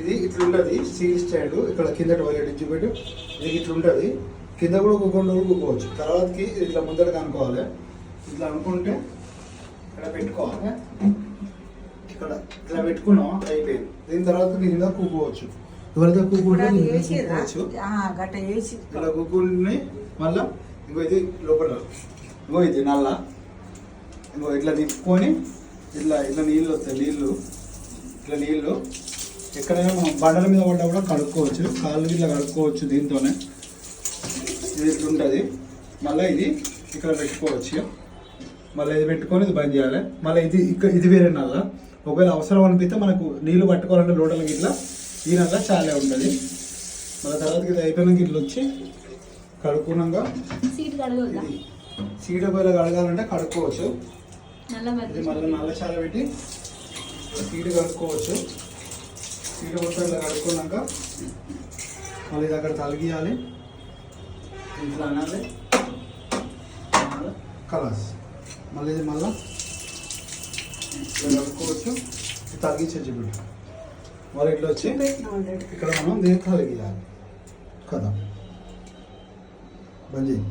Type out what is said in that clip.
ఇది ఇట్లా ఉంటుంది స్టీల్ స్టాండ్. ఇక్కడ కింద టాయిలెట్ ఇచ్చి పెట్టు. ఇది ఇట్లా ఉంటుంది. కింద కూడా కుక్కుండా కూడా కుక్కోవచ్చు. తర్వాతకి ఇట్లా ముందరకు అనుకోవాలి. ఇట్లా అనుకుంటే ఇక్కడ పెట్టుకోవాలి. ఇక్కడ ఇట్లా పెట్టుకున్నాం అయిపోయింది. దీని తర్వాత కింద కుక్కోవచ్చు. ఎవరైతే కుక్కుంటే కుక్కోవచ్చు. ఇలా కుక్కుని మళ్ళీ ఇంకో ఇది లోపల ఇంకో ఇది నల్ల ఇంకో ఇట్లా తిప్పుకొని ఇట్లా ఇట్లా నీళ్ళు వస్తాయి. ఇట్లా నీళ్ళు ఎక్కడైనా మనం బండల మీద పడ్డా కూడా కడుక్కోవచ్చు. కాళ్ళు ఇట్లా కడుక్కోవచ్చు. దీంతోనే ఇది ఇట్లా ఉంటుంది. మళ్ళీ ఇది ఇక్కడ పెట్టుకోవచ్చు. మళ్ళీ ఇది పెట్టుకొని ఇది బంద్ చేయాలి. మళ్ళీ ఇది వేరే నల్ల. ఒకవేళ అవసరం అనిపిస్తే మనకు నీళ్ళు పట్టుకోవాలంటే లోటలకి ఇట్లా ఈ నల్ల చాలా ఉంటుంది. మళ్ళీ తర్వాత ఇది అయిపోయినాక ఇట్లా వచ్చి కడుక్కున్నాక సీట్ ఒకవేళ కడగాలంటే కడుక్కోవచ్చు. ఇది మళ్ళీ నల్ల చాలా పెట్టి సీటు కడుక్కోవచ్చు. సీటు మొత్తం ఇట్లా కడుక్కున్నాక మళ్ళీ ఇది అక్కడ తలిగియాలి. ఇట్లా అనాలి కలాస్. మళ్ళీ ఇది మళ్ళీ ఇట్లా కడుక్కోవచ్చు. తగ్గించచ్చు ఇప్పుడు మళ్ళీ ఇట్లా వచ్చి ఇక్కడ మనం దీన్ని తలిగియాలి కదా. బంద్ చేయి.